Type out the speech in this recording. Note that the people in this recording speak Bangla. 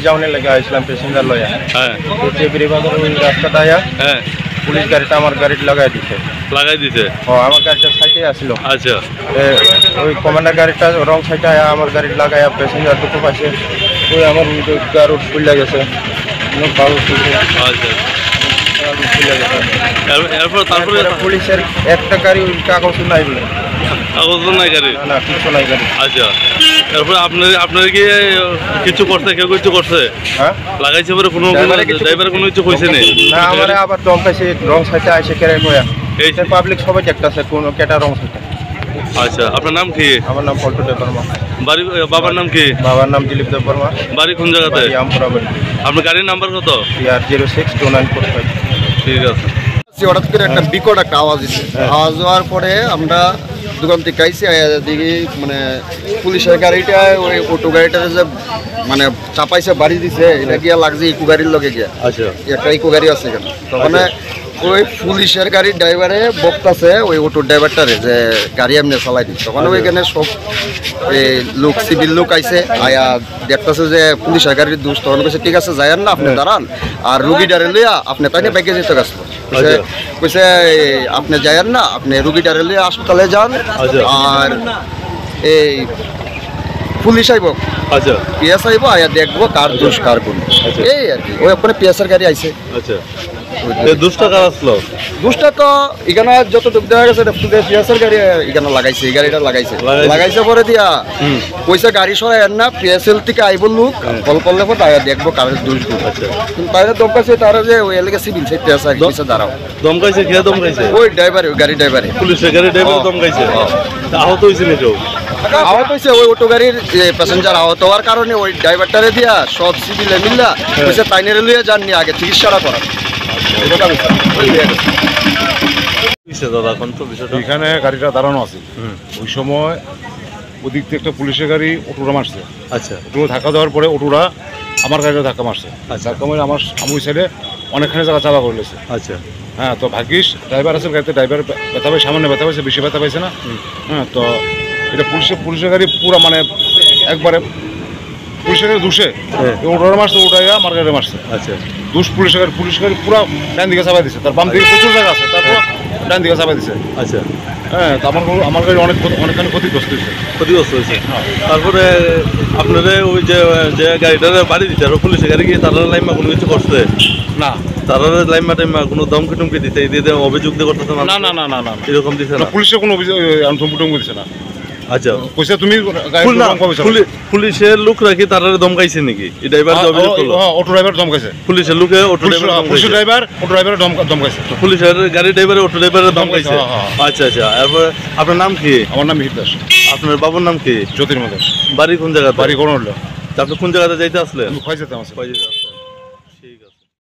যাওয়ার লাগে আসলাম প্যাসেঞ্জার লয়া। হ্যাঁ, রাস্তাটা আয়া হ্যাঁ পুলিশ গাড়িটা আমার গাড়িতে লাগাই দিছে। আমার গাড়িটা সাইডে আসছিল। আচ্ছা, ওই কমান্ডার গাড়িটা রং সাইডে আয়া আমার গাড়িতে লাগাইয়া প্যাসেঞ্জার দুটো পাশে ওই আমার গাড়ি খুলে গেছে। তারপরে পুলিশের একটা গাড়ি কাগজ নাই বলে গাড়ি না কিছু নাই গাড়ি। আচ্ছা, তারপরে আপনার কি কিছু করছে? কেউ কিছু করছে? হ্যাঁ, লাগাইছে পরে কোনো ড্রাইভার কোনো কিছু কইছে না? আমার আবার দমকাইছে রং সাইডে আইসে কেড়ে কয়া এই পাবলিক সবাই দেখতাছে কোন কেটা রং সাইডে। আচ্ছা, আপনার নাম কি? আমার নাম পল্টু দেব বর্মা। বাড়ি বাবার নাম কি? বাবার নাম দিলীপ দেব বর্মা। বাড়ি কোন জায়গাতে? আমপুরা বাড়ি। আপনার গাড়ির নাম্বার কত? CR062945। ঠিক আছে। হঠাৎ করে একটা বিকট একটা আওয়াজ দিচ্ছে। আওয়াজ হওয়ার পরে আমরা দোকান থেকে আইসি দেখি মানে পুলিশের গাড়িটা ওই অটো গাড়িটার যে মানে চাপাইছে বাড়ি দিছে, এটা গিয়া লাগছে ইকো গাড়ির লগে গিয়া। আচ্ছা, একটা ইকো গাড়ি আছে এখানে। তখন ওই পুলিশের গাড়ির ড্রাইভারে বকতাছে ওই অটো ড্রাইভারটারে যে গাড়ি এমনি চালাই দিচ্ছে। তখন ওইখানে সব লোক সিভিল লোক আইসে আয়া দেখতেছে যে পুলিশের গাড়ির দোষ। তখন কইছে ঠিক আছে যাইয়েন না, আপনি দাঁড়ান আর রুগীটারে লইয়া আপনি তাই না বাইকে যেতে গেছিল। কইছে আপনি যাইয়েন না, আপনি রুগীটারে লইয়া হাসপাতালে যান আর এই পুলিশ আইব। আচ্ছা, পিএস আইব আয়া দেখবো কার দোষ কার গুণ। এই আর কি ওই ওখানে পিএসের গাড়ি আইছে। আচ্ছা, দুষ্টা কার আসলো? দুষ্টা তো এখানে যতটুকু দেখা গেছে পিএসের গাড়ি এখানে লাগাইছে, এই গাড়িটা লাগাইছে পরে দিয়া পয়সা গাড়ি সরাই না পিএসএল থেকে আইব লোক কল করলে পর দেখবো কার দোষ গুণ। আচ্ছা, তারা দমকাইছে, তারা যে ওই এলাকা সিভিল সাইড পিএসে দাঁড়াও দমকাইছে। কে দমকাইছে? ওই ড্রাইভার, ওই গাড়ি ড্রাইভারে, পুলিশের গাড়ি ড্রাইভার দমকাইছে। আহত হয়েছে না কেউ? আহত হয়েছে ওই অটো গাড়ির প্যাসেঞ্জার। আহত হওয়ার কারণে ওই ড্রাইভারটারে দিয়া সব সিভিলে মিল্লা পয়সা তাইনেরে লইয়া যাননি আগে চিকিৎসাটা করার। এখানে গাড়িটা দাঁড়ানো আছে, ওই সময় ওদিক থেকে একটা পুলিশের গাড়ি অটোটা মারছে। আচ্ছা, অটো ধাক্কা দেওয়ার পরে অটোটা আমার গাড়িটা ধাক্কা মারছে। ধাক্কা মারে আমার ওই সাইডে অনেকখানি জায়গা চাপা করে লেছে। আচ্ছা, হ্যাঁ, তো ভাগ্যিস ড্রাইভার আছে গাড়িতে, ড্রাইভার ব্যথা পাইছে, সামান্য ব্যথা পাইছে, বেশি ব্যথা পাইছে না। হ্যাঁ, তো এটা পুলিশের গাড়ি পুরো মানে একবারে পুলিশের গাড়ি দোষে ওটারে মারছে, ওটাই আমার গাড়ি মারছে। আচ্ছা, দোষ পুলিশের গাড়ি পুরো ডান দিকে চাপাই দিছে, তার বাম দিকে প্রচুর জায়গা আছে, তারপর ডান দিকে চাপাই দিছে। আচ্ছা, হ্যাঁ, তো আমার গাড়ি অনেকখানি ক্ষতিগ্রস্ত হয়েছে। তারপরে আপনাদের ওই যে গাড়িটার বাড়ি দিচ্ছে আর পুলিশের গাড়ি গিয়ে তারা লাইমা কোনো কিছু করছে না? তারা লাইমা টাইমা কোনো ধমকি টমকি দিতে দিয়ে অভিযোগ দিয়ে করতেছে না? না না না না, এরকম দিচ্ছে না, পুলিশের কোনো অভিযোগ ধমকি টমকি দিচ্ছে না। আচ্ছা, কইছে তুমি পুলিশের লোক রাখি তারা ধমকাইছে নাকি? ড্রাইভার অটো ড্রাইভার ধমকাইছে, পুলিশের লোকে অটো ড্রাইভার ধমকাইছে, পুলিশের গাড়ি ড্রাইভার অটো ড্রাইভার ধমকাইছে। আচ্ছা আচ্ছা, এরপর আপনার নাম কি? আমার নাম মিহির দাস। আপনার বাবার নাম কি? জ্যোতির্ময় দাস। বাড়ি কোন জায়গা? বাড়ি কোন? আপনি কোন জায়গাতে যাইতে আসলেন? খোয়াই যেতে।